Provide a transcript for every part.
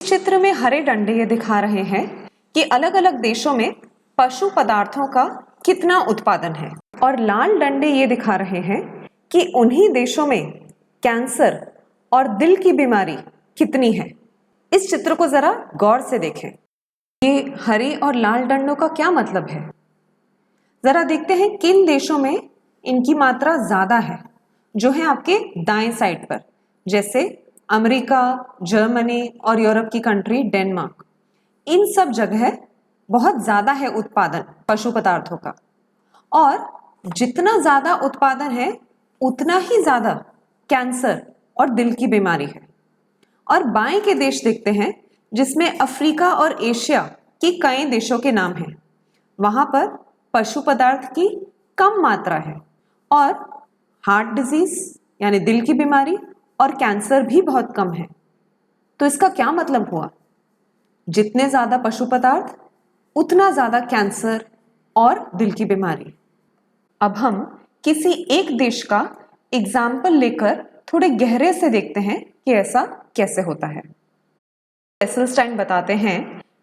इस चित्र में हरे डंडे ये दिखा रहे हैं कि अलग अलग देशों में पशु पदार्थों का कितना उत्पादन है, और लाल डंडे ये दिखा रहे हैं कि उन्हीं देशों में कैंसर और दिल की बीमारी कितनी है। इस चित्र को जरा गौर से देखें। ये हरे और लाल डंडों का क्या मतलब है, जरा देखते हैं किन देशों में इनकी मात्रा ज्यादा है। जो है आपके दाएं साइड पर, जैसे अमेरिका, जर्मनी और यूरोप की कंट्री डेनमार्क, इन सब जगह बहुत ज्यादा है उत्पादन पशु पदार्थों का। और जितना ज्यादा उत्पादन है उतना ही ज्यादा कैंसर और दिल की बीमारी है। और बाएं के देश देखते हैं जिसमें अफ्रीका और एशिया के कई देशों के नाम हैं। वहां पर पशु पदार्थ की कम मात्रा है और हार्ट डिजीज यानी दिल की बीमारी और कैंसर भी बहुत कम है। तो इसका क्या मतलब हुआ? जितने ज्यादा पशु पदार्थ उतना ज्यादा कैंसर और दिल की बीमारी। अब हम किसी एक देश का एग्जाम्पल लेकर थोड़े गहरे से देखते हैं कि ऐसा कैसे होता है। एसलस्टाइन बताते हैं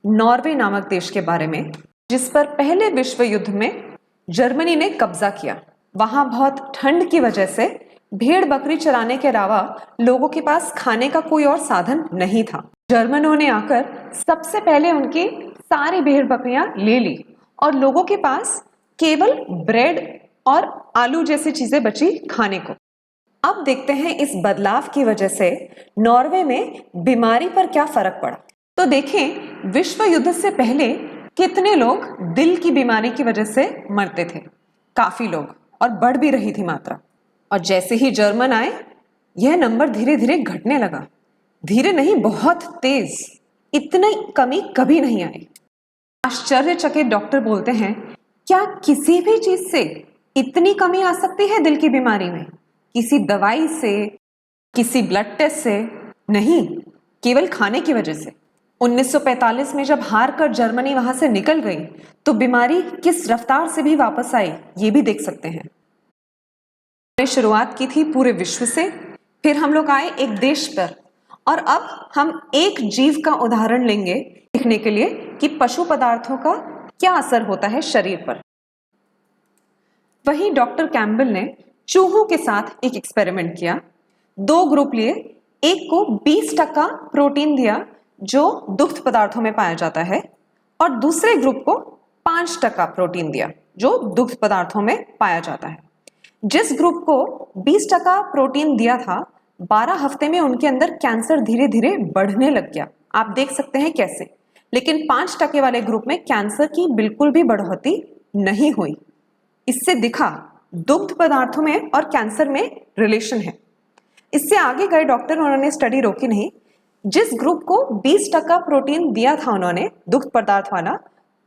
नॉर्वे नामक देश के बारे में, जिस पर पहले विश्व युद्ध में जर्मनी ने कब्जा किया। वहां बहुत ठंड की वजह से भेड़ बकरी चराने के अलावा लोगों के पास खाने का कोई और साधन नहीं था। जर्मनों ने आकर सबसे पहले उनकी सारी भेड़ बकरियां ले ली और लोगों के पास केवल ब्रेड और आलू जैसी चीजें बची खाने को। अब देखते हैं इस बदलाव की वजह से नॉर्वे में बीमारी पर क्या फर्क पड़ा। तो देखें, विश्व युद्ध से पहले कितने लोग दिल की बीमारी की वजह से मरते थे। काफी लोग, और बढ़ भी रही थी मात्रा। और जैसे ही जर्मन आए यह नंबर धीरे धीरे घटने लगा। धीरे नहीं, बहुत तेज। इतनी कमी कभी नहीं आई। आश्चर्यचकित डॉक्टर बोलते हैं, क्या किसी भी चीज से इतनी कमी आ सकती है दिल की बीमारी में? किसी दवाई से, किसी ब्लड टेस्ट से नहीं, केवल खाने की वजह से। 1945 में जब हार कर जर्मनी वहां से निकल गई तो बीमारी किस रफ्तार से भी वापस आई, ये भी देख सकते हैं। हमने शुरुआत की थी पूरे विश्व से, फिर हम लोग आए एक देश पर, और अब हम एक जीव का उदाहरण लेंगे देखने के लिए कि पशु पदार्थों का क्या असर होता है शरीर पर। वहीं डॉक्टर कैम्बल ने चूहों के साथ एक एक्सपेरिमेंट किया। 2 ग्रुप लिए, एक को 20% प्रोटीन दिया जो दुग्ध पदार्थों में पाया जाता है, और दूसरे ग्रुप को 5% प्रोटीन दिया जो दुग्ध पदार्थों में पाया जाता है। जिस ग्रुप को 20% प्रोटीन दिया था, 12 हफ्ते में उनके अंदर कैंसर धीरे धीरे बढ़ने लग गया। आप देख सकते हैं कैसे। लेकिन 5% वाले ग्रुप में कैंसर की बिल्कुल भी बढ़ोतरी नहीं हुई। इससे दिखा दुग्ध पदार्थों में और कैंसर में रिलेशन है। इससे आगे गए डॉक्टर, उन्होंने स्टडी रोकी नहीं। जिस ग्रुप को 20% प्रोटीन दिया था उन्होंने, दुग्ध पदार्थ वाला,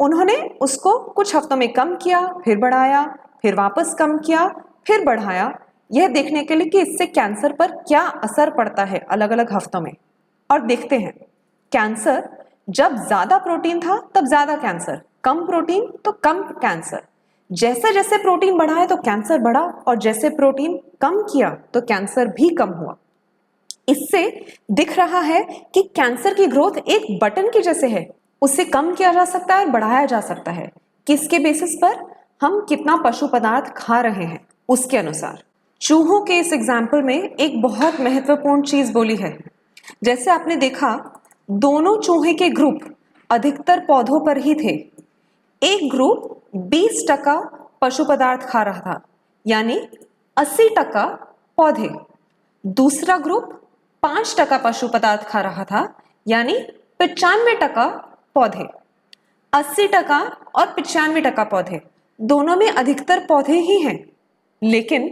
उन्होंने उसको कुछ हफ्तों में कम किया, फिर बढ़ाया, फिर वापस कम किया, फिर बढ़ाया, यह देखने के लिए कि इससे कैंसर पर क्या असर पड़ता है अलग अलग हफ्तों में। और देखते हैं, कैंसर जब ज्यादा प्रोटीन था तब ज्यादा कैंसर, कम प्रोटीन तो कम कैंसर। जैसे जैसे प्रोटीन बढ़ा है तो कैंसर बढ़ा, और जैसे प्रोटीन कम किया तो कैंसर भी कम हुआ। इससे दिख रहा है कि कैंसर की ग्रोथ एक बटन के जैसे है, उसे कम किया जा सकता है और बढ़ाया जा सकता है। किसके बेसिस पर? हम कितना पशु पदार्थ खा रहे हैं उसके अनुसार। चूहों के इस एग्जाम्पल में एक बहुत महत्वपूर्ण चीज बोली है। जैसे आपने देखा, दोनों चूहे के ग्रुप अधिकतर पौधों पर ही थे। एक ग्रुप 20% पशु पदार्थ खा रहा था, यानी 80% पौधे। दूसरा ग्रुप 5% पशु पदार्थ खा रहा था, यानी 95% पौधे। 80% और 95% पौधे, दोनों में अधिकतर पौधे ही हैं। लेकिन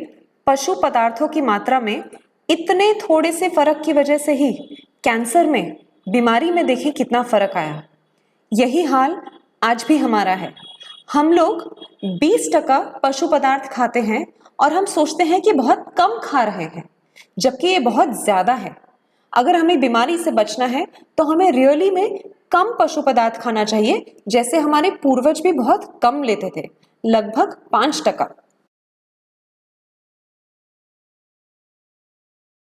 पशु पदार्थों की मात्रा में इतने थोड़े से फर्क की वजह से ही कैंसर में, बीमारी में देखिए कितना फर्क आया। यही हाल आज भी हमारा है। हम लोग 20% पशु पदार्थ खाते हैं और हम सोचते हैं कि बहुत कम खा रहे हैं, जबकि ये बहुत ज्यादा है। अगर हमें बीमारी से बचना है तो हमें रियली में कम पशु पदार्थ खाना चाहिए, जैसे हमारे पूर्वज भी बहुत कम लेते थे, लगभग 5%।